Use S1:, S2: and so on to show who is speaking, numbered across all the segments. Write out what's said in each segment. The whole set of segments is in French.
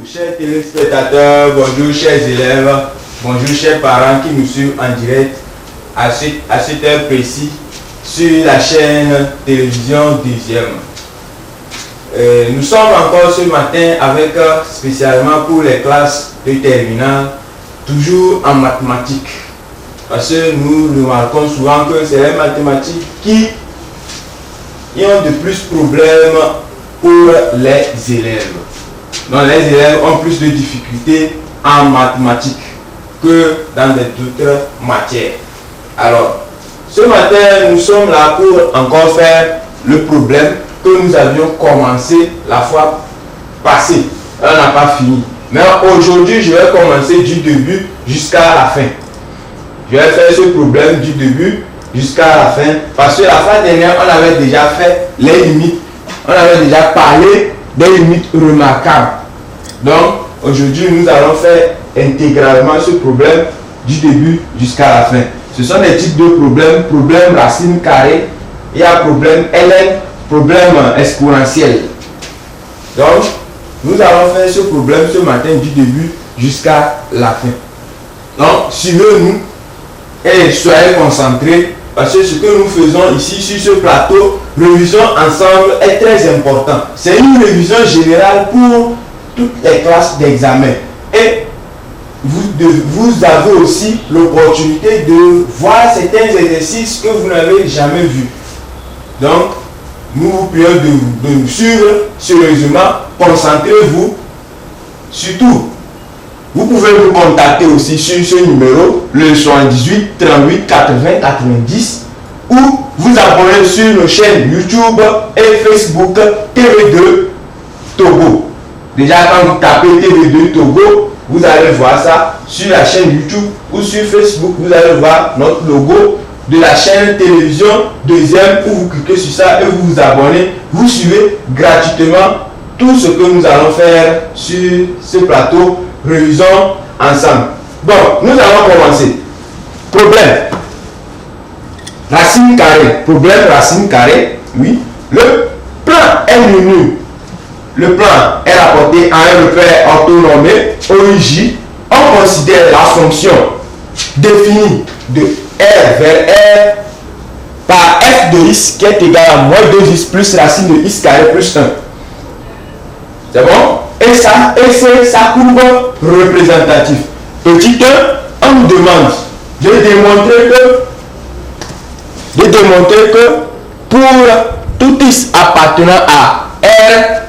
S1: chers téléspectateurs, bonjour chers élèves, bonjour chers parents qui nous suivent en direct à cette heure précise sur la chaîne télévision deuxième. Nous sommes encore ce matin avec spécialement pour les classes de terminale, toujours en mathématiques. Parce que nous remarquons souvent que c'est les mathématiques qui ont de plus problèmes pour les élèves. Donc les élèves ont plus de difficultés en mathématiques que dans d'autres matières. Alors, ce matin, nous sommes là pour encore faire le problème que nous avions commencé la fois passée. On n'a pas fini. Mais aujourd'hui, je vais commencer du début jusqu'à la fin. Je vais faire ce problème du début jusqu'à la fin. Parce que la fois dernière, on avait déjà fait les limites. On avait déjà parlé des limites remarquables. Donc, aujourd'hui, nous allons faire intégralement ce problème du début jusqu'à la fin. Ce sont des types de problèmes. Problème racine carrée. Il y a problème ln, problème exponentiel. Donc, nous allons faire ce problème ce matin du début jusqu'à la fin. Donc, suivez-nous et soyez concentrés parce que ce que nous faisons ici sur ce plateau, révision ensemble, est très important. C'est une révision générale pour toutes les classes d'examen. Et vous avez aussi l'opportunité de voir certains exercices que vous n'avez jamais vus. Donc, nous vous prions de nous suivre sérieusement. Concentrez-vous. Surtout, vous pouvez nous contacter aussi sur ce numéro, le 78 38 80 90, ou vous abonner sur nos chaînes YouTube et Facebook TV2 Togo. Déjà, quand vous tapez TV2 Togo, vous allez voir ça sur la chaîne YouTube ou sur Facebook. Vous allez voir notre logo de la chaîne télévision deuxième où vous cliquez sur ça et vous vous abonnez. Vous suivez gratuitement tout ce que nous allons faire sur ce plateau. Révisons ensemble. Bon, nous allons commencer. Problème. Racine carrée. Problème racine carrée. Oui. Le plan est minime. Le plan est rapporté à un repère orthonormé OIJ. On considère la fonction définie de R vers R par f de x qui est égal à moins 2x plus racine de x carré plus 1. C'est bon? Et ça, c'est sa courbe représentative. Petit 1, on nous demande de démontrer que pour tout x appartenant à R,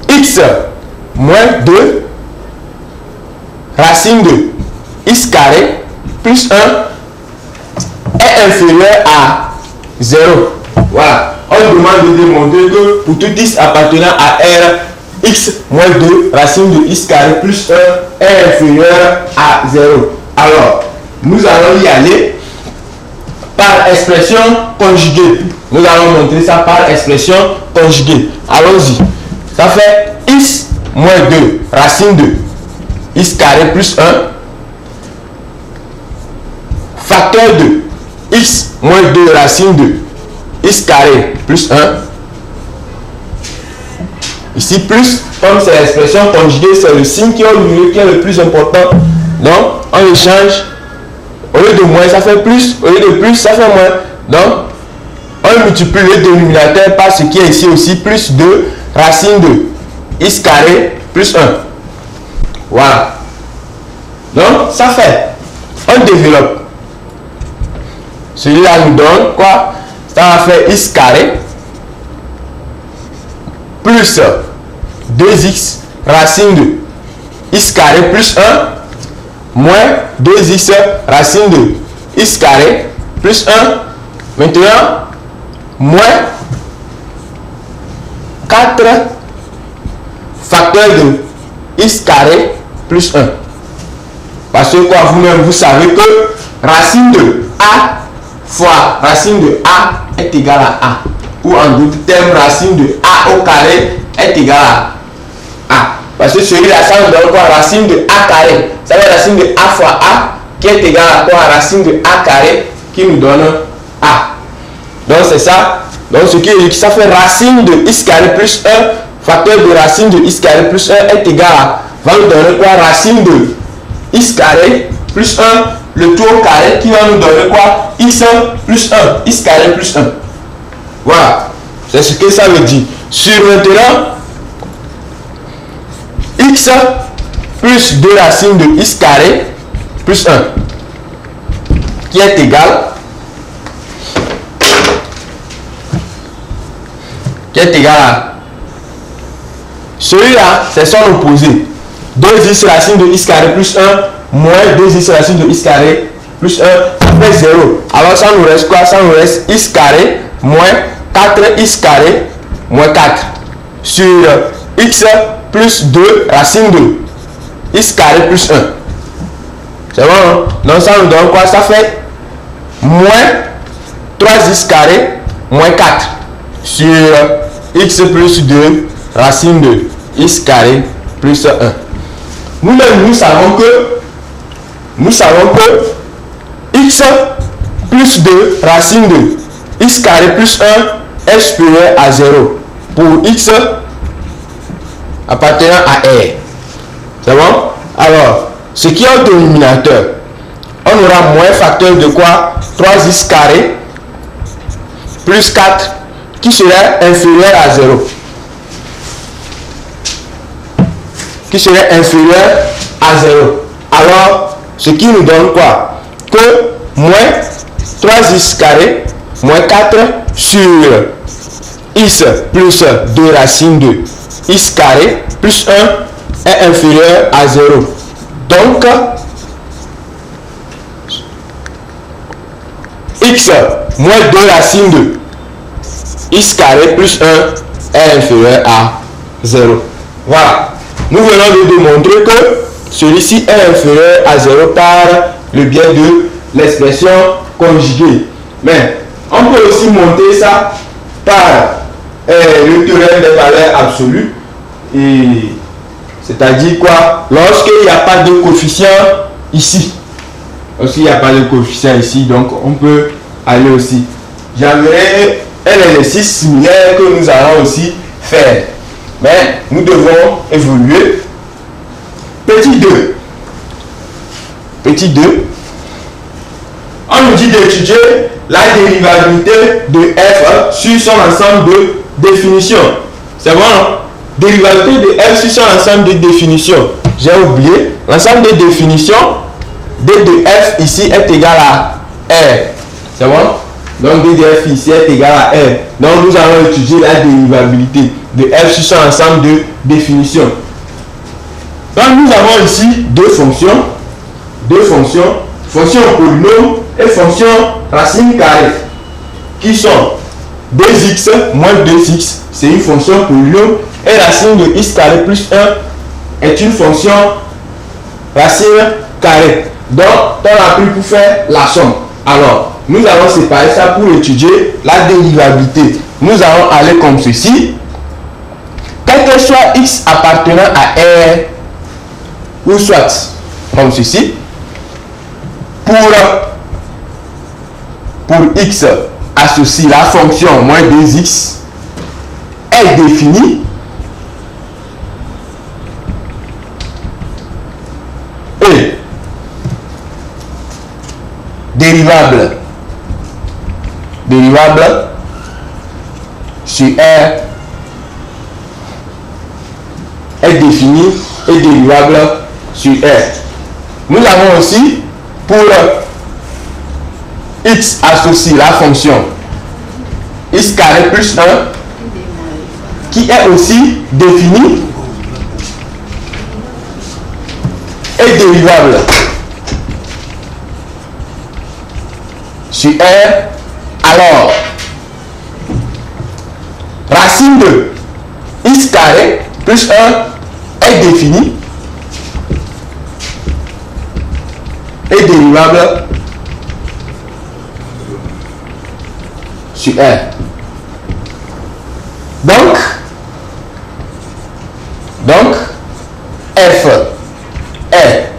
S1: x moins 2 racine de x carré plus 1 est inférieur à 0. Voilà. On demande de démontrer que pour tout x appartenant à R, x moins 2 racine de x carré plus 1 est inférieur à 0. Alors, nous allons y aller par expression conjuguée. Nous allons montrer ça par expression conjuguée. Allons-y. Ça fait x moins 2 racine de x carré plus 1 facteur de x moins 2 racine de x carré plus 1. Ici plus, comme c'est l'expression conjuguée, c'est le signe qui est au milieu qui est le plus important. Donc, on échange. Au lieu de moins, ça fait plus. Au lieu de plus, ça fait moins. Donc, on multiplie le dénominateur par ce qui est ici aussi, plus 2 racine de x carré plus 1. Voilà. Donc, ça fait. On développe. Celui-là nous donne quoi? Ça va faire x carré plus 2x racine de x carré plus 1 moins 2x racine de x carré plus 1. Maintenant, moins 4 facteur de x carré plus 1. Parce que quoi, vous-même, vous savez que racine de a fois racine de a est égal à a. Ou en d'autres termes, racine de a au carré est égal à a. Parce que celui-là, ça nous donne quoi? Racine de a carré. Ça veut dire racine de a fois a qui est égal à quoi? Racine de a carré qui nous donne a. Donc c'est ça
S2: Donc ça fait racine de x carré plus 1, facteur de racine de x carré plus 1 est égal à, va nous donner quoi? Racine de x carré plus 1, le tout au carré qui va nous donner quoi? X plus 1, x carré plus 1. Voilà, c'est ce que ça veut dire. Sur maintenant, x plus 2 racines de x carré plus 1 qui est égal à celui-là, c'est son opposé. 2x racine de x carré plus 1 moins 2x racine de x carré plus 1 après 0. Alors ça nous reste quoi? Ça nous reste x carré moins 4x carré moins 4 sur x plus 2 racine de x carré plus 1. C'est bon, hein? Donc ça nous donne quoi? Ça fait moins 3x carré moins 4 sur x plus 2 racine de x carré plus 1. Nous-mêmes, nous savons que x plus 2 racine de x carré plus 1 est supérieur à 0 pour x appartenant à R. C'est bon? Alors, ce qui est au dénominateur, on aura moins facteur de quoi? 3x carré plus 4 qui serait inférieur à 0. Qui serait inférieur à 0. Alors, ce qui nous donne quoi? Que moins 3x carré moins 4 sur x plus 2 racine de x carré plus 1 est inférieur à 0. Donc, x moins 2 racine de x carré plus 1 est inférieur à 0. Voilà. Nous venons de démontrer que celui-ci est inférieur à 0 par le biais de l'expression conjuguée. Mais on peut aussi monter ça par le théorème des valeurs absolues. C'est-à-dire quoi? Lorsqu'il n'y a pas de coefficient ici. Lorsqu'il n'y a pas de coefficient ici, donc on peut aller aussi. J'avais un exercice similaire que nous allons aussi faire. Mais nous devons évoluer. Petit 2. Petit 2. On nous dit d'étudier la dérivabilité de f sur son ensemble de définitions. C'est bon, non? Dérivabilité de f sur son ensemble de définitions. J'ai oublié. L'ensemble de définitions d de f ici est égal à r. C'est bon? Donc d de f ici est égal à r. Donc nous allons étudier la dérivabilité de f sur son ensemble de définitions. Donc nous avons ici deux fonctions, fonction polynôme et fonction racine carrée, qui sont 2x moins 2x, c'est une fonction polynôme, et racine de x carré plus 1 est une fonction racine carrée. Donc on a pris pour faire la somme. Alors nous allons séparer ça pour étudier la dérivabilité. Nous allons aller comme ceci. Quel que soit x appartenant à R, ou soit comme ceci, pour x associé la fonction moins 2x est définie et dérivable sur R est définie et dérivable sur R. Nous avons aussi pour x associé la fonction x carré plus 1 qui est aussi définie et dérivable sur R. Alors, racine de x carré plus 1 est définie et dérivable sur R. Donc f est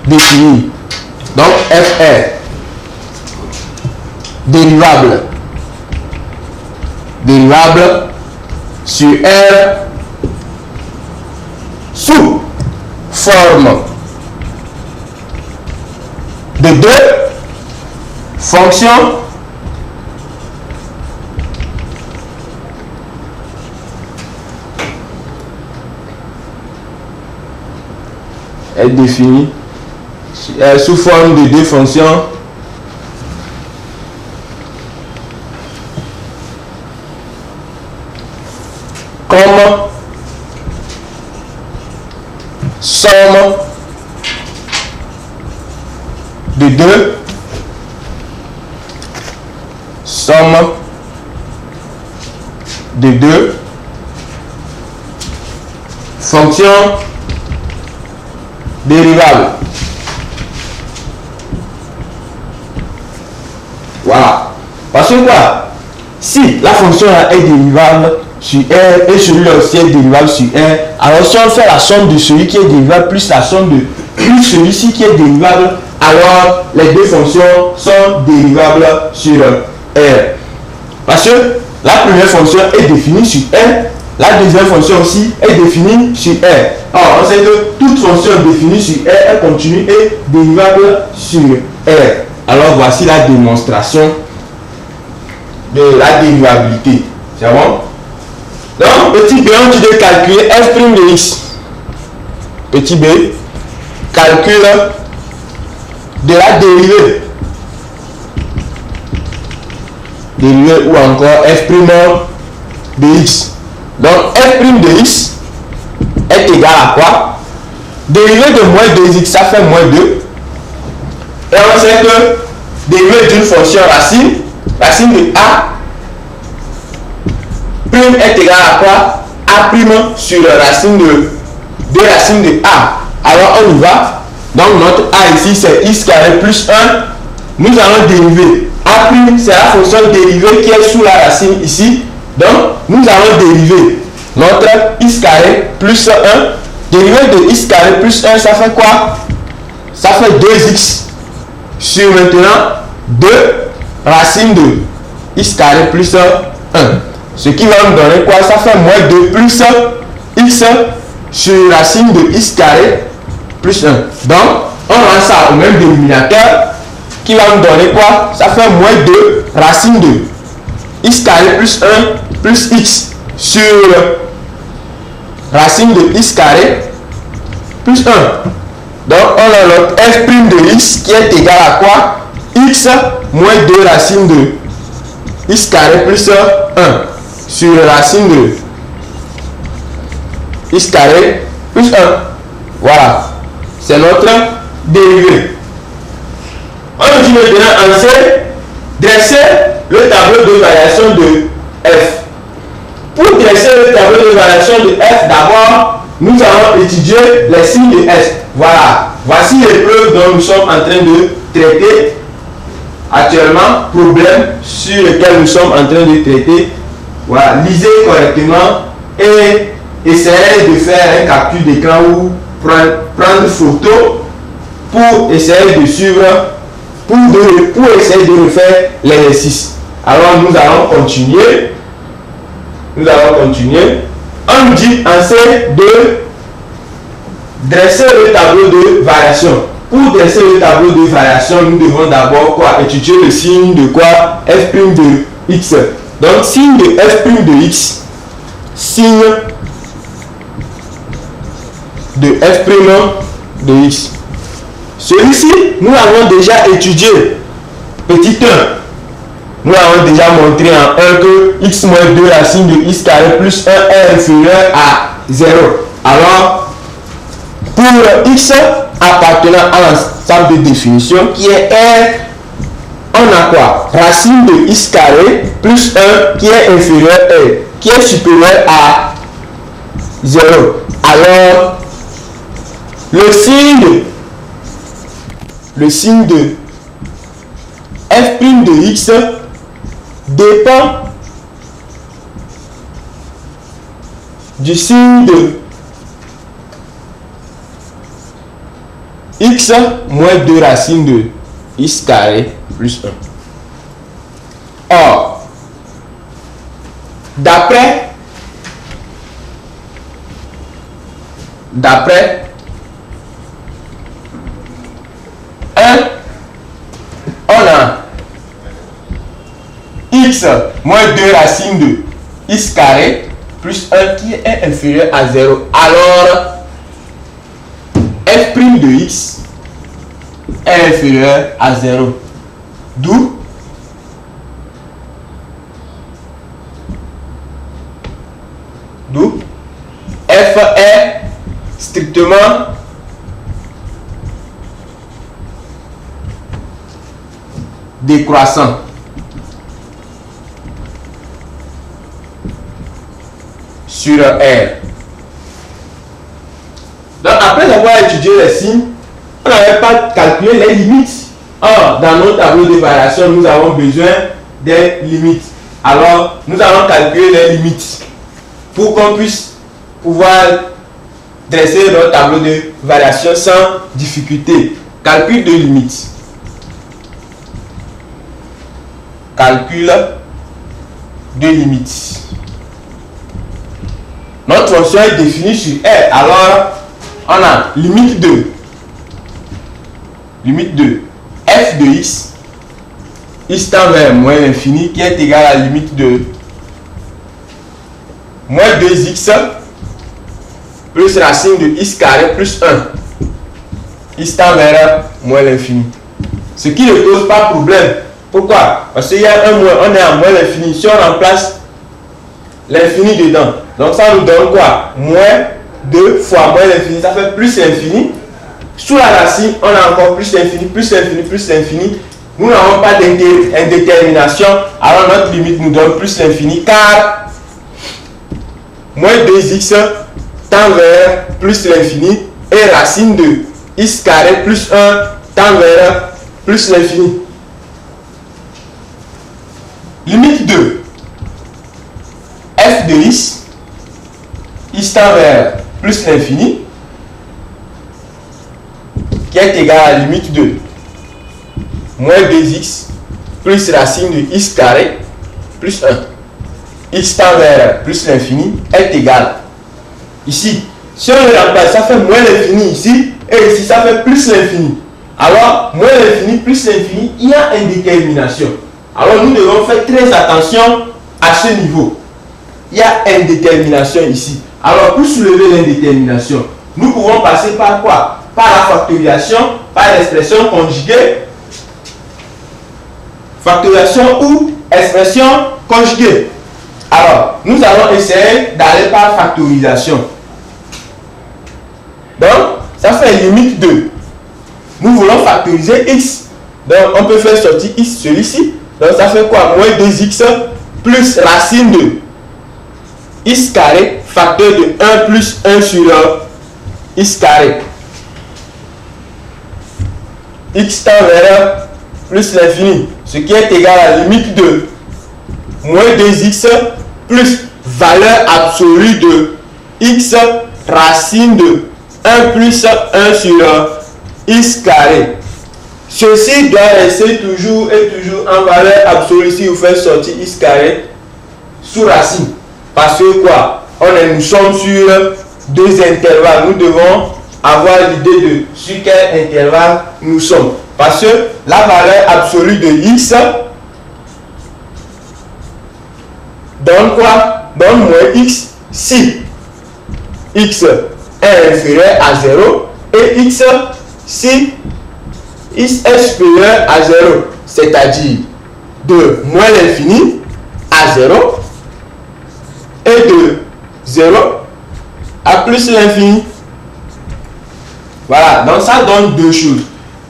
S2: défini. Donc f est dérivable dérivable sur R sous forme de deux fonctions est définie sous forme de deux fonctions comme somme de deux fonctions dérivables. Voilà. Parce que quoi? Si la fonction là est dérivable sur R et celui-là aussi est dérivable sur R, alors si on fait la somme de celui qui est dérivable plus la somme de plus celui-ci qui est dérivable, alors les deux fonctions sont dérivables sur R. Parce que la première fonction est définie sur R, la deuxième fonction aussi est définie sur R. Alors on sait que toute fonction définie sur R est continue et dérivable sur R. Alors voici la démonstration de la dérivabilité. C'est bon? Donc, petit b, on dit de calculer f' de x. Petit b, calcul de la dérivée. Dérivée ou encore f' de x. Donc, f' de x est égal à quoi? Dérivée de moins 2x, ça fait moins 2. Et on sait que dérivée d'une fonction racine de a prime est égal à quoi? A prime sur racine de racine de a. Alors on y va. Donc notre a ici c'est x carré plus 1. Nous allons dériver. A prime c'est la fonction dérivée qui est sous la racine ici. Donc nous allons dériver notre x carré plus 1. Dérivé de x carré plus 1, ça fait quoi? Ça fait 2x sur maintenant 2 racine de x carré plus 1. Ce qui va me donner quoi? Ça fait moins 2 plus x sur racine de x carré plus 1. Donc, on rend ça au même dénominateur qui va me donner quoi? Ça fait moins 2 racine de x carré plus 1 plus x sur racine de x carré plus 1. Donc, on a notre f' de x qui est égal à quoi? X moins 2 racine de x carré plus 1 sur racine de x carré plus 1. Voilà. C'est notre dérivé. On dit maintenant en C, dresser le tableau de variation de f. Pour dresser le tableau de variation de f, d'abord, nous allons étudier les signes de S. Voilà. Voici l'épreuve dont nous sommes en train de traiter actuellement, problème sur lequel nous sommes en train de traiter. Voilà. Lisez correctement et essayez de faire un capture d'écran ou prendre photo pour essayer de suivre, pour essayer de refaire l'exercice. Alors nous allons continuer. On nous dit en C de dresser le tableau de variation. Pour dresser le tableau de variation, nous devons d'abord quoi? Étudier le signe de quoi? F' de x. Donc signe de f' de x, signe de f' de x. Celui-ci, nous l'avons déjà étudié. Petit 1. Nous avons déjà montré en 1 que x moins 2 racine de x carré plus 1 est inférieur à 0. Alors, pour x appartenant à l'ensemble de définition qui est R, on a quoi? Racine de x carré plus 1 qui est inférieur à R, qui est supérieur à 0. Alors, le signe de f' de x dépend du signe de x moins 2 racine de x carré plus 1. Or, D'après 1, on a x moins 2 racine de x carré plus 1 qui est inférieur à 0. Alors, f' de x est inférieur à 0. D'où f est strictement décroissant sur R. Donc après avoir étudié les signes, on n'avait pas calculé les limites. Or, dans notre tableau de variation, nous avons besoin des limites. Alors, nous allons calculer les limites pour qu'on puisse pouvoir dresser notre tableau de variation sans difficulté. Calcul de limites. Calcul de limites. Notre fonction est définie sur R. Alors, on a limite de f de x tend vers moins l'infini qui est égal à la limite de moins 2x plus racine de x carré plus 1 tend vers moins l'infini. Ce qui ne pose pas problème. Pourquoi? Parce qu'il y a un moins, on est à moins l'infini. Si on remplace l'infini dedans, donc ça nous donne quoi? Moins 2 fois moins l'infini, ça fait plus l'infini. Sous la racine, on a encore plus l'infini, plus l'infini, plus l'infini. Nous n'avons pas d'indétermination, alors notre limite nous donne plus l'infini, car moins 2x tend vers plus l'infini et racine de x carré plus 1 tend vers plus l'infini. Limite de f de x tend vers plus l'infini qui est égal à la limite de moins 2x plus racine de x carré plus 1 x tend vers plus l'infini est égal. Ici, si on le remplace, ça fait moins l'infini ici, et ici ça fait plus l'infini. Alors, moins l'infini plus l'infini, il y a indétermination. Alors nous devons faire très attention à ce niveau. Il y a indétermination ici. Alors pour soulever l'indétermination, nous pouvons passer par quoi? Par la factorisation, par l'expression conjuguée. Factorisation ou expression conjuguée. Alors, nous allons essayer d'aller par factorisation. Donc, ça fait limite 2. Nous voulons factoriser x. Donc, on peut faire sortir x celui-ci. Donc, ça fait quoi? Moins 2x plus racine de x carré, facteur de 1 plus 1 sur x carré. X tend vers plus l'infini, ce qui est égal à la limite de moins 2x plus valeur absolue de x racine de 1 plus 1 sur x carré. Ceci doit rester toujours et toujours en valeur absolue si vous faites sortir x carré sous racine. Parce que quoi? Nous sommes sur deux intervalles. Nous devons avoir l'idée de sur quel intervalle nous sommes. Parce que la valeur absolue de x donne quoi? Donne moins x si x est inférieur à 0 et x si x est supérieur à 0. C'est-à-dire de moins l'infini à 0 et de 0 à plus l'infini. Voilà, donc ça donne deux choses.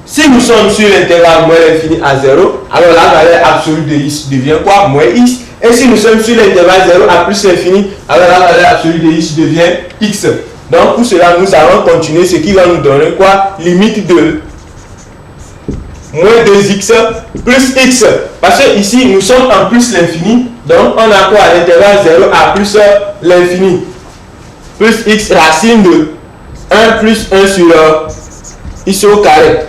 S2: Si nous sommes sur l'intervalle moins l'infini à 0, alors la valeur absolue de x devient quoi? Moins x. Et si nous sommes sur l'intervalle 0 à plus l'infini, alors la valeur absolue de x devient x. Donc pour cela, nous allons continuer, ce qui va nous donner quoi? Limite de moins 2x plus x. Parce que ici, nous sommes en plus l'infini. Donc on a quoi? À l'intervalle 0 à plus l'infini. Plus x racine de 1 plus 1 sur x au carré.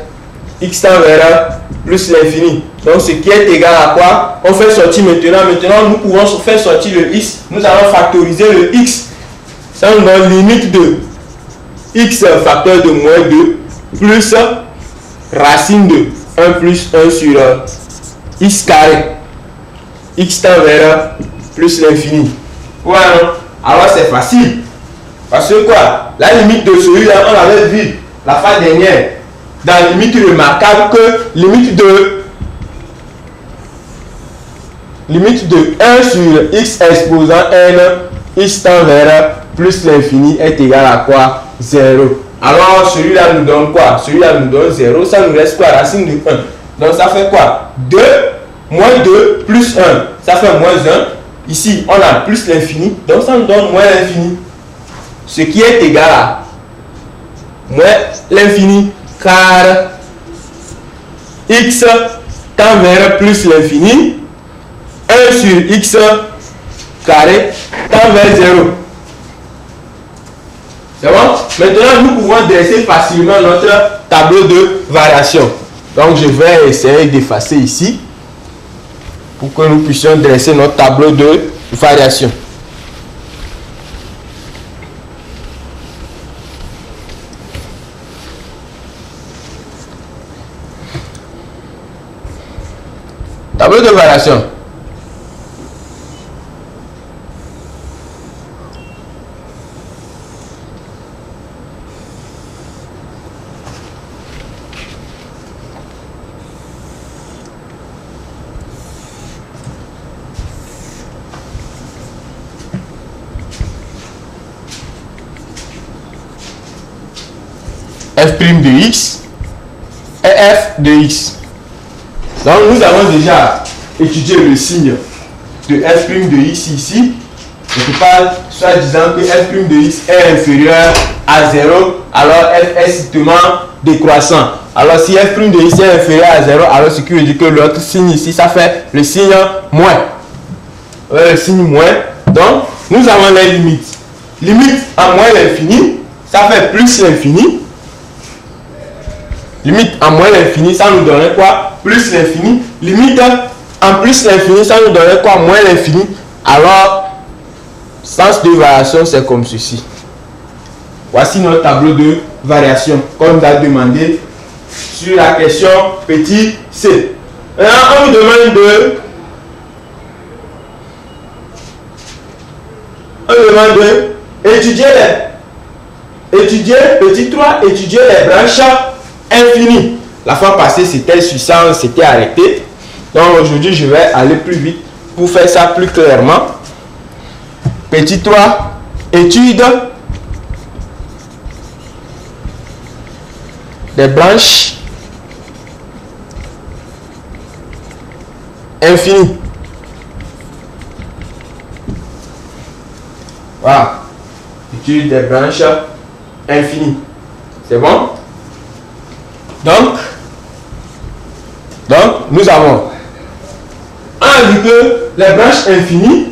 S2: x tend vers plus l'infini. Donc ce qui est égal à quoi? On fait sortir maintenant, nous pouvons faire sortir le x. Nous allons factoriser le x. Ça nous donne limite de x facteur de moins 2 plus racine de 1 plus 1 sur x carré. X tend vers plus l'infini. Voilà. Alors c'est facile. Parce que quoi? La limite de celui-là, on l'avait vu la fois dernière. Dans la limite remarquable que limite de 1 sur x exposant n, x tend vers plus l'infini est égal à quoi? 0. Alors celui-là nous donne quoi? Celui-là nous donne 0. Ça nous reste quoi? Racine de 1. Donc ça fait quoi? 2 moins 2 plus 1. Ça fait moins 1. Ici, on a plus l'infini. Donc ça nous donne moins l'infini. Ce qui est égal à moins l'infini. Car x tend vers plus l'infini. 1 sur x carré tend vers 0. C'est bon? Maintenant, nous pouvons dresser facilement notre tableau de variation. Donc, je vais essayer d'effacer ici pour que nous puissions dresser notre tableau de variation. Tableau de variation. F' de x et f de x. Donc nous avons déjà étudié le signe de f' de x ici. Je parle soit disant que f' de x est inférieur à 0, alors f est strictement décroissant. Alors si f' de x est inférieur à 0, alors ce qui veut dire que l'autre signe ici, ça fait le signe moins. Le signe moins. Donc nous avons les limites. Limite à moins l'infini, ça fait plus l'infini. Limite en moins l'infini, ça nous donnerait quoi? Plus l'infini. Limite en plus l'infini, ça nous donnerait quoi? Moins l'infini. Alors, sens de variation, c'est comme ceci. Voici notre tableau de variation, comme on a demandé sur la question petit c. Maintenant, on nous demande étudier petit 3, étudier les branches infinies. La fois passée, c'était sur ça, on s'était arrêté. Donc aujourd'hui, je vais aller plus vite pour faire ça plus clairement. Petit 3, étude des branches infinies. Voilà. Étude des branches infinies. C'est bon? Donc, nous avons vu que les branches infinies,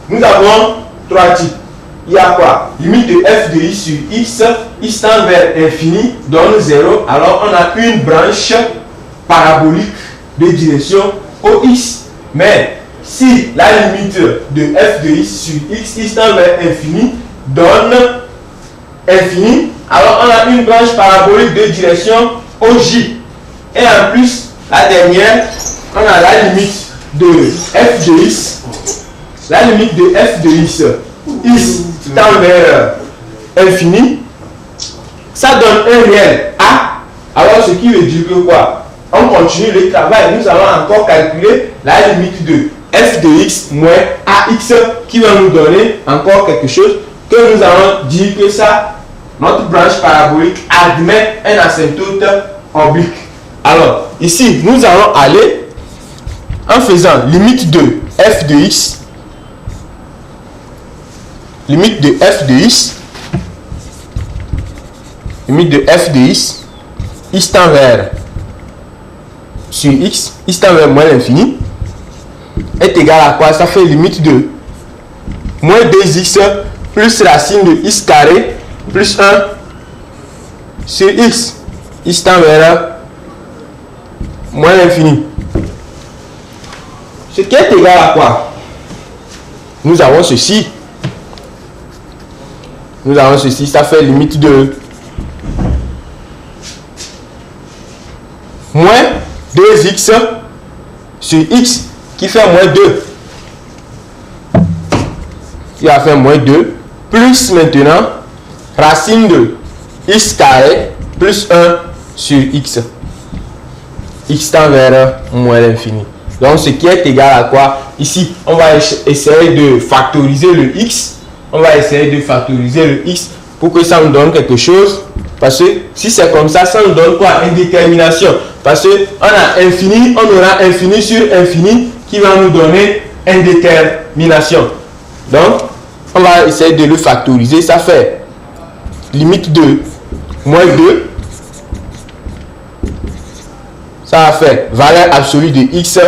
S2: nous avons trois types. Il y a quoi? Limite de f de i sur x, x tend vers infini, donne 0. Alors, on a une branche parabolique de direction OX. Mais si la limite de f de x sur x, x tend vers infini, donne infini, alors on a une branche parabolique de direction OJ. Et en plus, la dernière, on a la limite de f de x. La limite de f de x, x tend vers infini, ça donne un réel a. Alors ce qui veut dire que quoi? On continue le travail, nous allons encore calculer la limite de f de x moins ax qui va nous donner encore quelque chose que nous allons dire que ça, notre branche parabolique admet un asymptote oblique. Alors ici, nous allons aller en faisant limite de f de x, limite de f de x, limite de f de x, x tend vers sur x, x tend vers moins l'infini, est égal à quoi? Ça fait limite de moins 2x plus racine de x carré plus 1 sur x. x tend vers moins l'infini. Ce qui est égal à quoi? Nous avons ceci. Nous avons ceci, ça fait limite de moins 2x sur x qui fait moins 2. Qui va faire moins 2 plus maintenant racine de x carré plus 1 sur x. X tend vers moins l'infini. Donc ce qui est égal à quoi? Ici, on va essayer de factoriser le x. On va essayer de factoriser le x pour que ça nous donne quelque chose. Parce que si c'est comme ça, ça nous donne quoi? Indétermination. Parce que on a infini, on aura infini sur infini qui va nous donner indétermination. Donc, on va essayer de le factoriser. Ça fait limite de moins 2. Ça va faire valeur absolue de x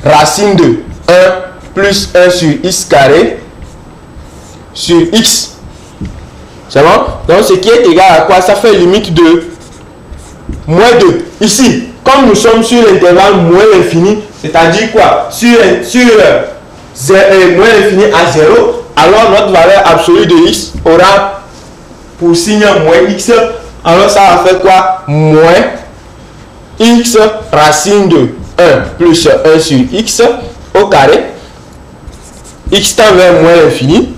S2: racine de 1 plus 1 sur x carré sur x. C'est bon? Donc ce qui est égal à quoi? Ça fait limite de moins 2. Ici, comme nous sommes sur l'intervalle moins l'infini, c'est-à-dire quoi? Sur moins l'infini à 0, alors notre valeur absolue de x aura pour signe moins x. Alors ça va faire quoi? Moins x racine de 1 plus 1 sur x au carré. X tend vers moins l'infini.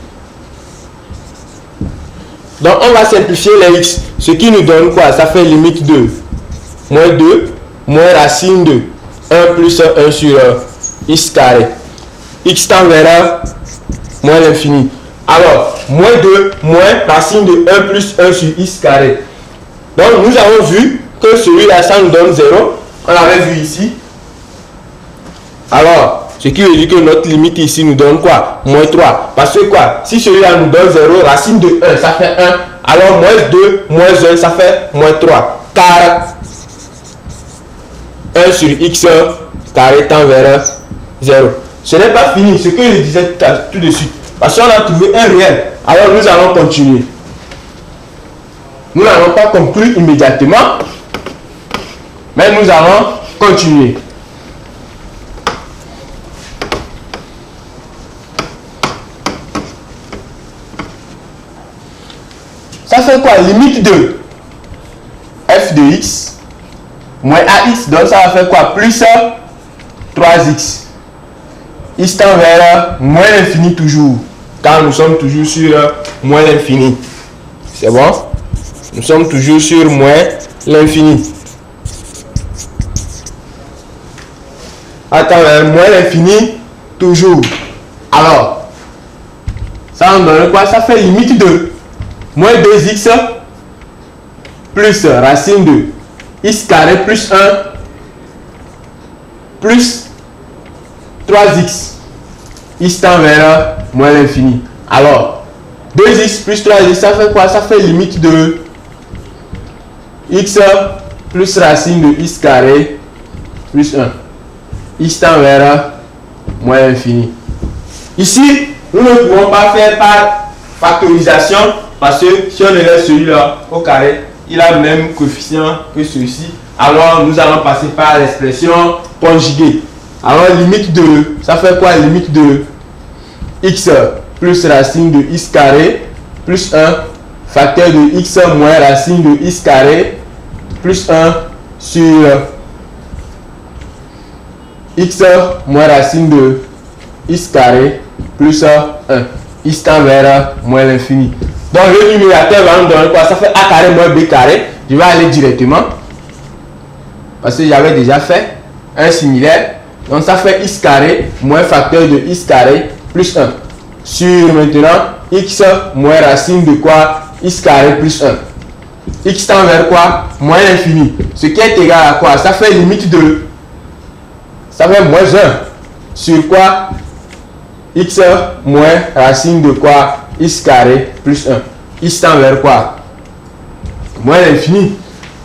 S2: Donc on va simplifier les x. Ce qui nous donne quoi? Ça fait limite de moins 2 moins racine de 1 plus 1 sur x carré. X tend vers moins l'infini. Alors, moins 2 moins racine de 1 plus 1 sur x carré. Donc nous avons vu que celui-là, ça nous donne 0. On l'avait vu ici. Alors, ce qui veut dire que notre limite ici nous donne quoi? Moins 3. Parce que quoi? Si celui-là nous donne 0, racine de 1, ça fait 1. Alors, moins 2, moins 1, ça fait moins 3. Car 1 sur x carré tend vers 0. Ce n'est pas fini, ce que je disais tout de suite. Parce qu'on a trouvé un réel. Alors, nous allons continuer. Nous n'allons pas conclure immédiatement, mais nous allons continuer. Ça fait quoi? Limite de f de x moins ax, donc ça va faire quoi? Plus 3x. X tend vers moins l'infini toujours, car nous sommes toujours sur moins l'infini. C'est bon? Nous sommes toujours sur moins l'infini. Attends, moins l'infini toujours. Alors, ça nous donne quoi? Ça fait limite de moins 2x plus racine de x carré plus 1 plus 3x. X tend vers moins l'infini. Alors, 2x plus 3x, ça fait quoi? Ça fait limite de x plus racine de x carré plus 1. X tend vers moins l'infini. Ici, nous ne pouvons pas faire par factorisation parce que si on laisse celui-là au carré, il a le même coefficient que celui-ci. Alors, nous allons passer par l'expression conjuguée. Alors, limite de, ça fait quoi? Limite de x plus racine de x carré plus 1 facteur de x moins racine de x carré plus 1 sur x moins racine de x carré plus 1. X tend vers moins l'infini. Donc le numérateur va nous donner quoi? Ça fait a carré moins b carré. Je vais aller directement parce que j'avais déjà fait un similaire. Donc ça fait x carré moins facteur de x carré plus 1 sur maintenant x moins racine de quoi? X carré plus 1. X tend vers quoi? Moins l'infini. Ce qui est égal à quoi? Ça fait limite de, ça fait moins 1 sur quoi? X moins racine de quoi? X carré plus 1. X tend vers quoi? Moins l'infini.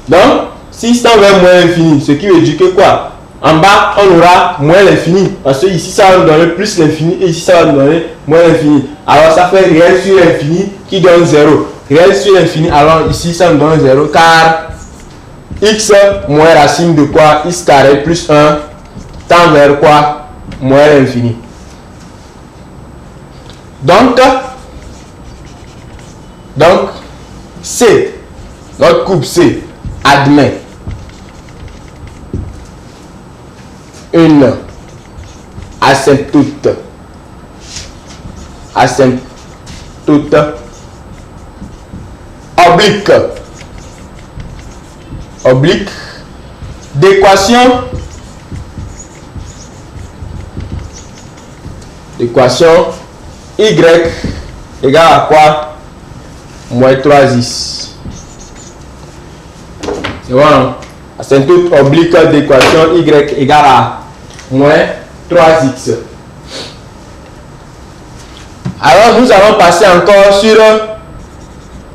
S2: Donc, si x tend vers moins l'infini, ce qui veut dire que quoi? En bas, on aura moins l'infini. Parce que ici, ça va nous donner plus l'infini et ici, ça va nous donner moins l'infini. Alors, ça fait réel sur l'infini qui donne 0. Réel sur l'infini, alors ici, ça nous donne 0 car x moins racine de quoi? X carré plus 1 tend vers quoi? Moins l'infini. Donc, C, notre courbe C, admet une asymptote oblique d'équation y égale à quoi? Moins 3x. C'est bon, hein? Asymptote oblique d'équation y égale à moins 3x. Alors nous allons passer encore sur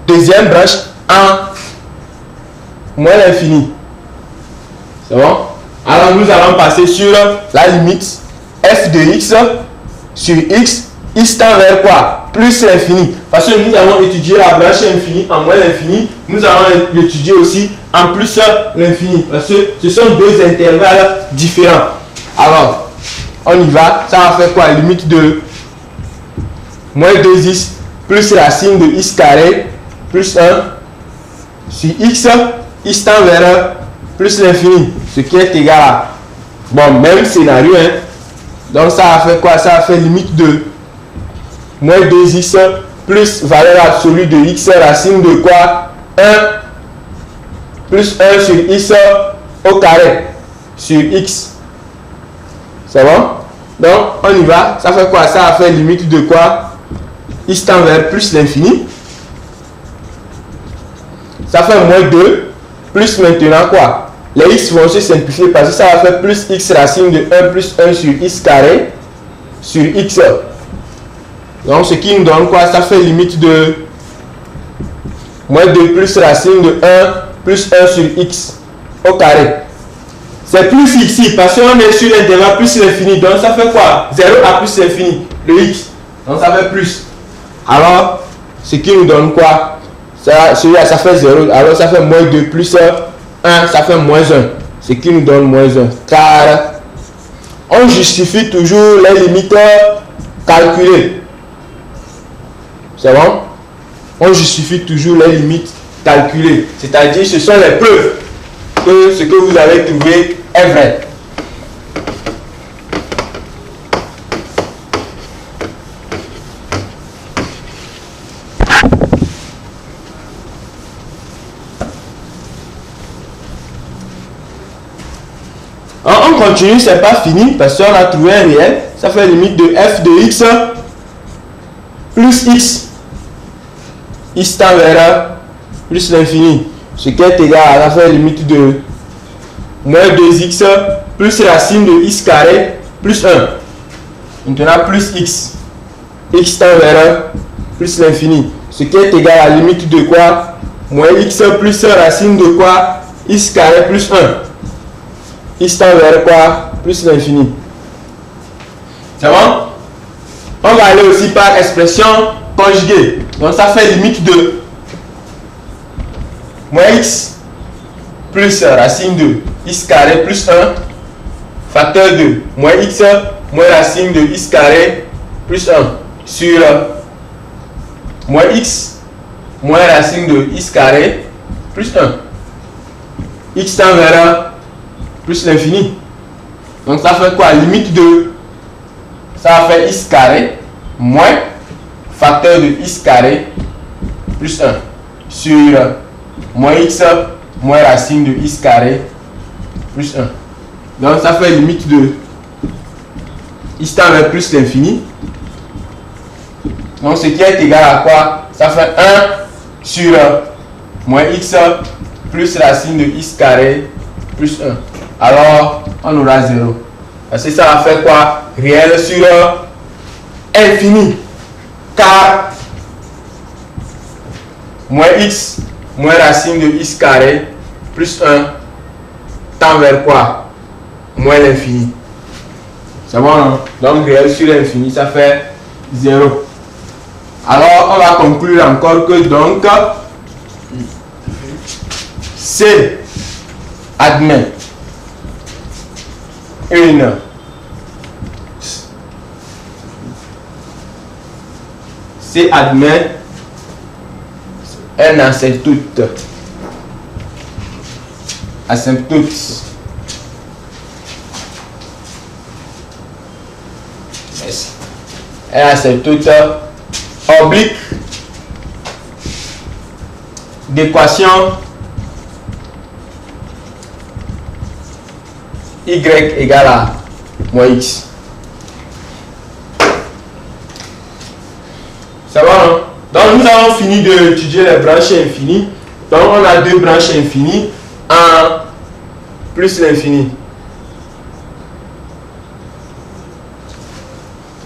S2: deuxième branche en moins l'infini. C'est bon? Alors nous allons passer sur la limite f de x sur x tend vers quoi? Plus l'infini. Parce que nous allons étudier la branche infinie en moins l'infini. Nous allons l'étudier aussi en plus l'infini. Parce que ce sont deux intervalles différents. Alors, on y va. Ça va faire quoi? Limite de moins 2x plus racine de x carré plus 1 sur x tend vers plus l'infini. Ce qui est égal à, bon, même scénario, hein. Donc ça va faire quoi? Ça va faire limite de moins 2x plus valeur absolue de x racine de quoi? 1 plus 1 sur x au carré sur x. C'est bon? Donc on y va. Ça fait quoi? Ça va faire limite de quoi? X tend vers plus l'infini. Ça fait moins 2 plus maintenant quoi? Les x vont se simplifier parce que ça va faire plus x racine de 1 plus 1 sur x carré sur x. Donc ce qui nous donne quoi? Ça fait limite de moins 2 plus racine de 1 plus 1 sur x au carré. C'est plus ici parce qu'on est sur l'intervalle plus l'infini. Donc ça fait quoi? 0 à plus l'infini de x. Donc ça fait plus. Alors ce qui nous donne quoi? Celui-là ça fait 0. Alors ça fait moins 2 plus 1, ça fait moins 1. Ce qui nous donne moins 1. Car on justifie toujours les limites calculées. C'est bon? On justifie toujours les limites calculées. C'est-à-dire ce sont les preuves que ce que vous avez trouvé est vrai. On continue, c'est pas fini parce qu'on a trouvé un réel. Ça fait limite de f de x plus x. X tend vers plus l'infini. Ce qui est égal à la faire limite de moins 2x plus racine de x carré plus 1. Maintenant plus x. X tend vers plus l'infini. Ce qui est égal à la limite de quoi? Moins x plus racine de quoi? X carré plus 1. X tend vers quoi? Plus l'infini. C'est bon? On va aller aussi par expression conjuguée. Donc ça fait limite de moins x plus racine de x carré plus 1 facteur de moins x moins racine de x carré plus 1 sur moins x moins racine de x carré plus 1. X tend vers plus l'infini. Donc ça fait quoi? Limite de, ça va faire x carré moins facteur de x carré plus 1 sur moins x moins racine de x carré plus 1. Donc ça fait limite de x tend vers plus l'infini. Donc ce qui est égal à quoi? Ça fait 1 sur moins x plus racine de x carré plus 1. Alors on aura 0. Parce que ça va faire quoi? Réel sur infini. Car moins x moins racine de x carré plus 1 tend vers quoi? Moins l'infini. C'est bon, non? Donc réel sur l'infini, ça fait 0. Alors on va conclure encore que donc C admet une C admet un asymptote un asymptote oblique d'équation y égale à moins x. Ça va, hein? Donc nous avons fini d'étudier les branches infinies. Donc on a deux branches infinies, 1 plus l'infini.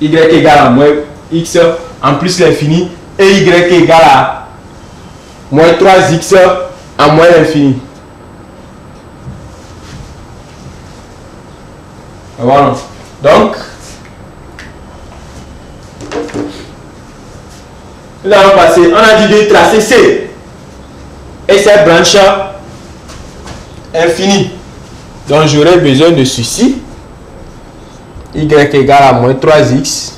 S2: Y égale à moins x en plus l'infini et y égale à moins 3x en moins l'infini. Voilà. Donc, nous allons passer, on a dit de tracer C et cette branche infinie. Donc, j'aurai besoin de ceci. Y égale à moins 3x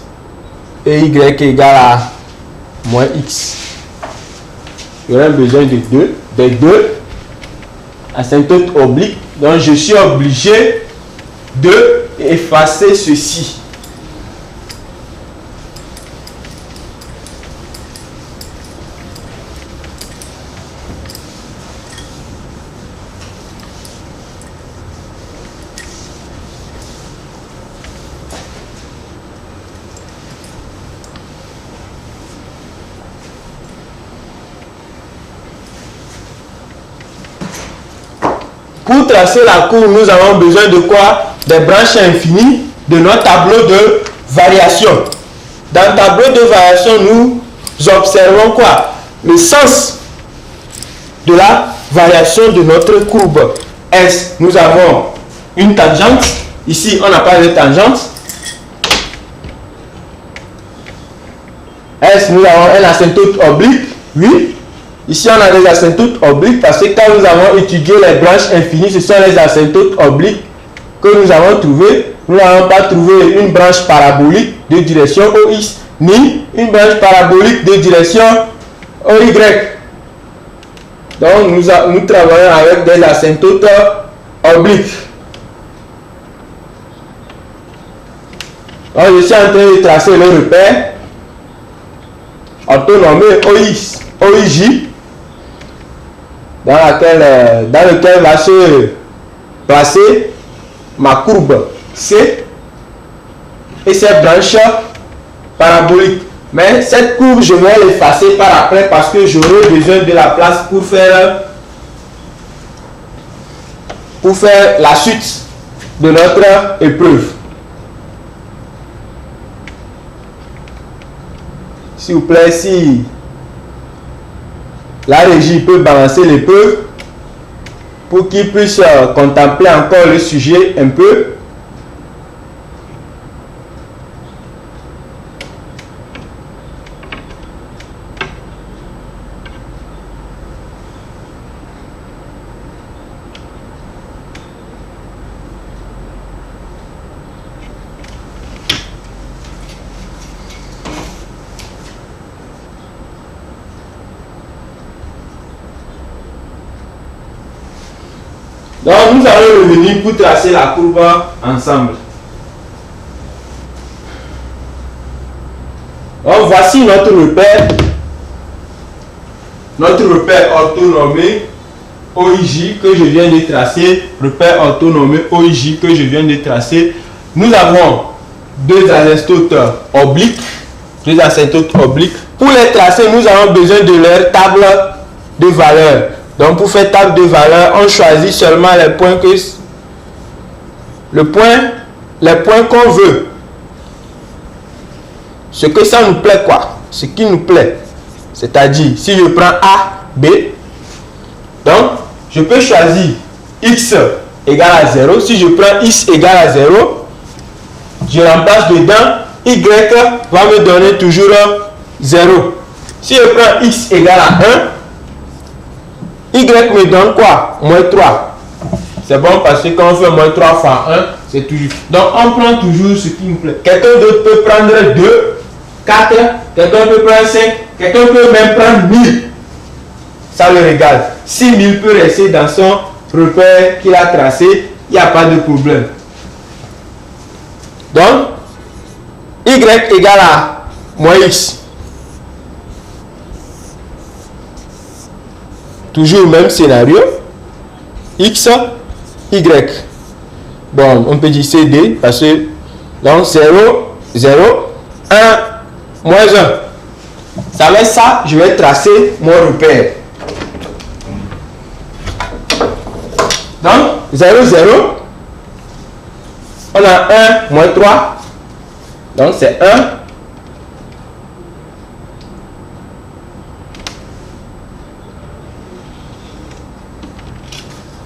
S2: et y égale à moins x. J'aurai besoin de deux asymptotes obliques. Donc, je suis obligé de effacer ceci. Pour tracer la courbe, nous avons besoin de quoi? Des branches infinies de notre tableau de variation. Dans le tableau de variation, nous observons quoi? Le sens de la variation de notre courbe. S, nous avons une tangente. Ici, on n'a pas de tangente. S, nous avons un asymptote oblique. Oui. Ici, on a des asymptotes obliques parce que quand nous avons étudié les branches infinies, ce sont les asymptotes obliques que nous avons trouvés. Nous n'avons pas trouvé une branche parabolique de direction OX ni une branche parabolique de direction OY. Donc, nous travaillons avec des asymptotes obliques. Donc, je suis en train de tracer le repère orthonormé OIJ dans lequel va se placer ma courbe C et cette branche parabolique. Mais cette courbe, je vais l'effacer par après parce que j'aurai besoin de la place pour faire la suite de notre épreuve. S'il vous plaît, si la régie peut balancer l'épreuve pour qu'il puisse contempler encore le sujet un peu. Donc, nous allons revenir pour tracer la courbe ensemble. Donc, voici notre repère orthonormé OIJ que je viens de tracer. Repère orthonormé OIJ que je viens de tracer. Nous avons deux asymptotes obliques. Pour les tracer, nous avons besoin de leur table de valeurs. Donc pour faire table de valeur, on choisit seulement les points qu'on veut. Ce que ça nous plaît quoi? Ce qui nous plaît. C'est-à-dire, si je prends A, B, donc je peux choisir X égale à 0. Si je prends X égale à 0, je remplace dedans, Y va me donner toujours 0. Si je prends X égale à 1, Y me donne quoi? Moins 3. C'est bon parce que quand on fait moins 3 fois 1, c'est toujours. Donc on prend toujours ce qui nous plaît. Quelqu'un d'autre peut prendre 2, 4, quelqu'un peut prendre 5, quelqu'un peut même prendre 1000. Ça le regarde. 6000 peut rester dans son repère qu'il a tracé, il n'y a pas de problème. Donc, y égale à moins x. Toujours le même scénario. X, y. Bon, on peut dire CD parce que donc 0, 0, 1, moins 1. Ça va être ça, je vais tracer mon repère. Donc, 0, 0. On a 1, moins 3. Donc, c'est 1.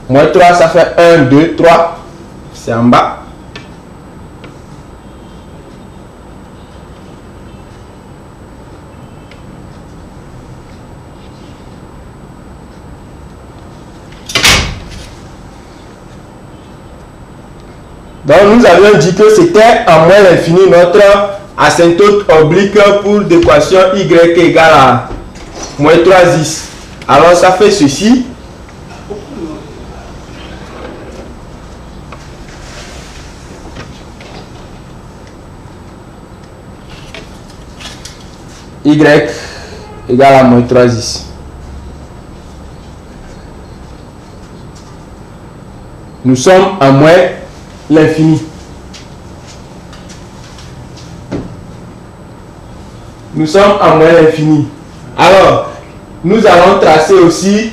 S2: Moins 3, ça fait 1, 2, 3. C'est en bas. Donc, nous avions dit que c'était en moins l'infini notre asymptote oblique pour l'équation y égale à moins 3x. Alors, ça fait ceci. Y égale à moins 3x. Nous sommes en moins l'infini. Nous sommes en moins l'infini. Alors, nous allons tracer aussi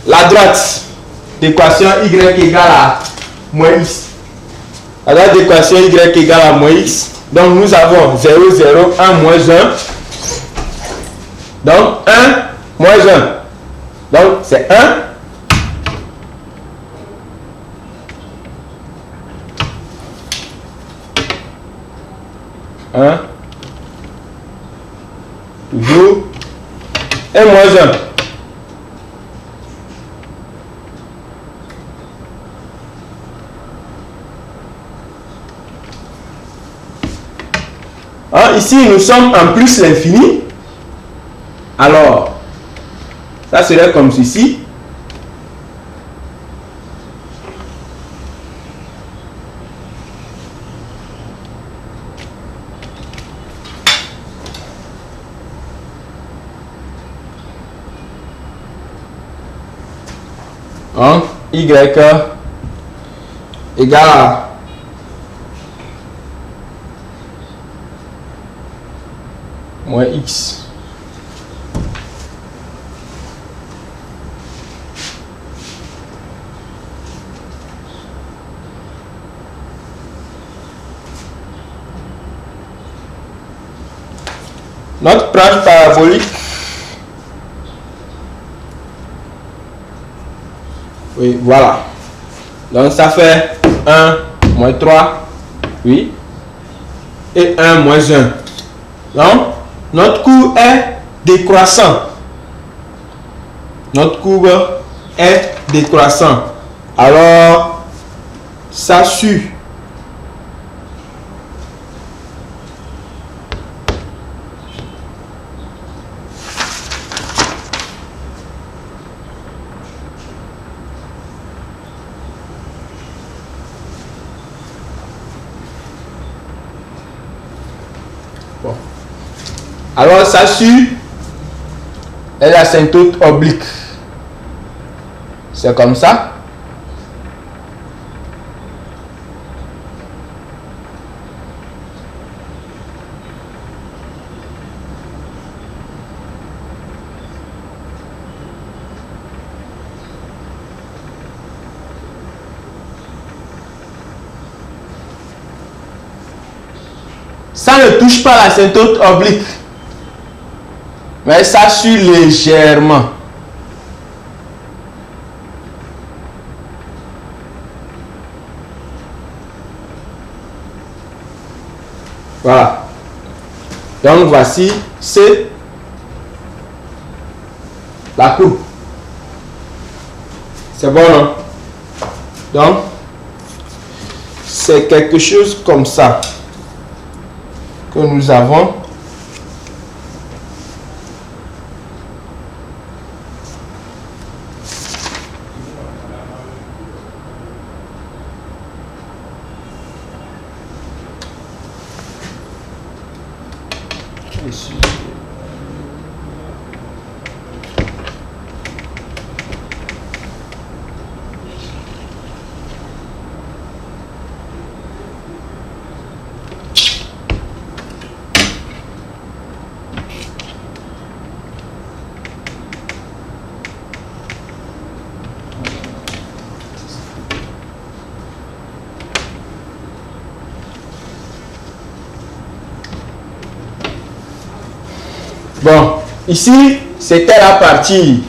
S2: la droite d'équation y égale à moins x. La droite d'équation y égale à moins x. Donc, nous avons 0, 0, 1, moins 1. Donc, 1, moins 1. Donc, c'est 1. Toujours. Et moins 1. Ici, nous sommes en plus l'infini. Alors, ça serait comme ceci. Donc, y égale à moins x. Notre branche parabolique, oui, voilà. Donc ça fait 1, moins 3, oui, et 1, moins 1. Donc, notre courbe est décroissant. Notre courbe est décroissant. Alors, ça suit. Bon. Alors, ça suit est l'asymptote oblique. C'est comme ça. Ça ne touche pas l'asymptote oblique, mais ça suit légèrement. Voilà. Donc voici C la courbe. C'est bon, non? Donc, c'est quelque chose comme ça que nous avons. Ici. Bon, ici, c'était la partie.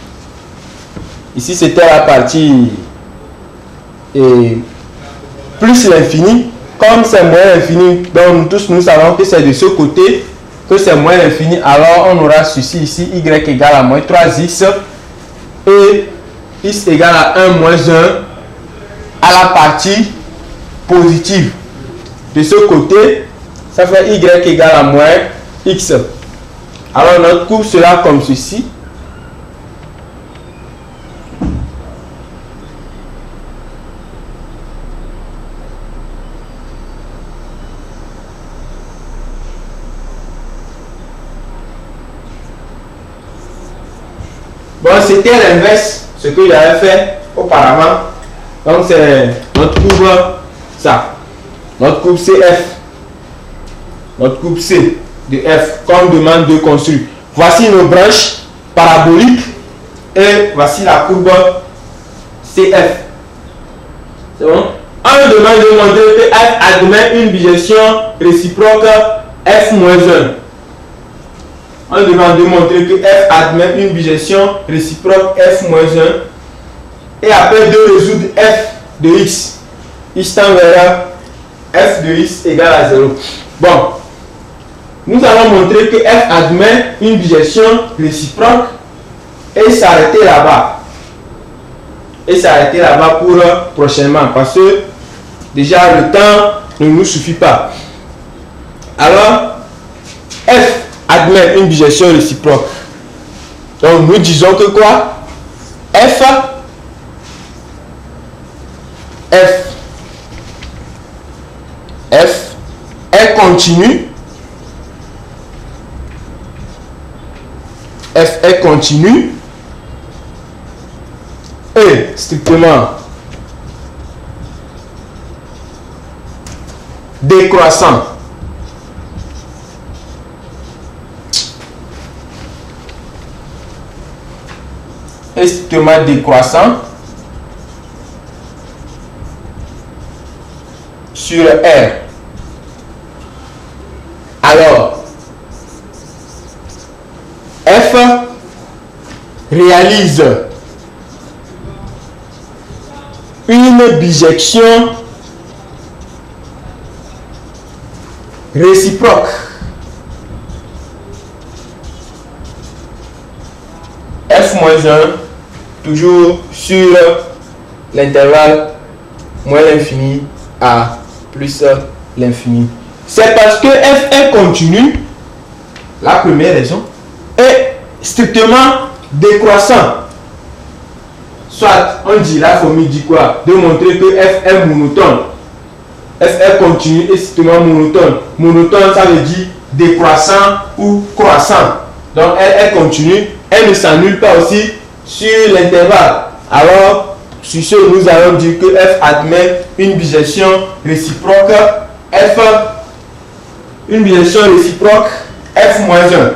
S2: Ici, c'était la partie. Et plus l'infini, comme c'est moins l'infini, donc tous nous savons que c'est de ce côté, que c'est moins l'infini, alors on aura ceci ici, y égale à moins 3x, et x égale à 1 moins 1 à la partie positive. De ce côté, ça fait y égale à moins x. Alors notre courbe sera comme ceci. Bon, c'était l'inverse, ce que j'avais fait auparavant. Donc c'est notre courbe, ça. Notre courbe CF. Notre courbe C de F, qu'on demande de construire. Voici nos branches paraboliques et voici la courbe CF. C'est bon? On demande de montrer que F admet une bijection réciproque F-1. On demande de montrer que F admet une bijection réciproque F-1 et après de résoudre F de X. X tend vers F de X égale à 0. Bon. Nous allons montrer que F admet une bijection réciproque et s'arrêter là-bas. Et s'arrêter là-bas pour prochainement parce que déjà le temps ne nous suffit pas. Alors, F admet une bijection réciproque. Donc nous disons que quoi? F est continu. F est continu et strictement décroissant. Et strictement décroissant sur R. Alors, F réalise une bijection réciproque F-1 toujours sur l'intervalle moins l'infini à plus l'infini. C'est parce que F est continu, la première raison, est strictement décroissant. Soit on dit, la formule dit quoi? De montrer que F est monotone. F est continu et strictement monotone. Monotone, ça veut dire décroissant ou croissant. Donc elle est continue, elle ne s'annule pas aussi sur l'intervalle. Alors, sur ce, nous allons dire que F admet une bijection réciproque F, une bijection réciproque F-1.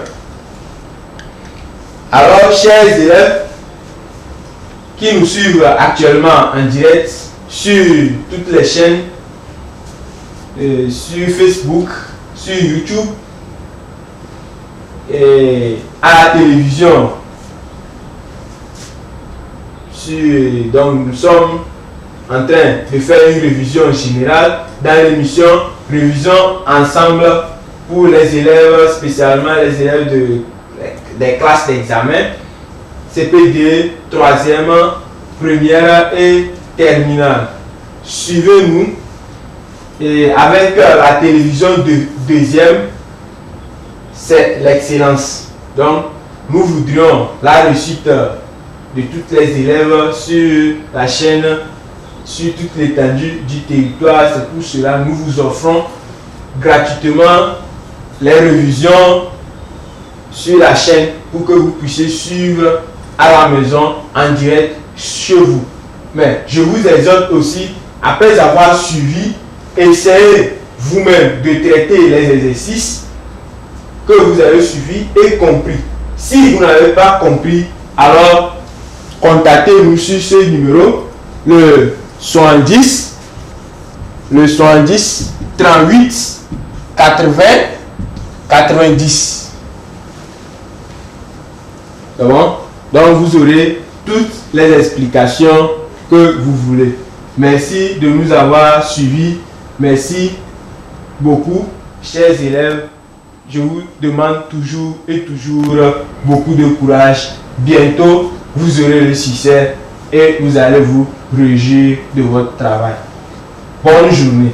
S2: Alors, chers élèves qui nous suivent actuellement en direct sur toutes les chaînes, sur Facebook, sur YouTube et à la télévision, donc nous sommes en train de faire une révision générale dans l'émission Révision ensemble pour les élèves, spécialement les élèves des classes d'examen.
S1: CP2, troisième, première et terminale. Suivez-nous et avec la télévision de deuxième, c'est l'excellence. Donc, nous voudrions la réussite de toutes les élèves sur la chaîne, sur toute l'étendue du territoire. C'est pour cela que nous vous offrons gratuitement les révisions sur la chaîne pour que vous puissiez suivre à la maison en direct chez vous. Mais je vous exhorte aussi, après avoir suivi, essayez vous-même de traiter les exercices que vous avez suivis et compris. Si vous n'avez pas compris, alors contactez-nous sur ce numéro, le 70 38 80 90. C'est bon? Donc vous aurez toutes les explications que vous voulez. Merci de nous avoir suivis. Merci beaucoup, chers élèves. Je vous demande toujours et toujours beaucoup de courage. Bientôt, vous aurez le succès et vous allez vous réjouir de votre travail. Bonne journée.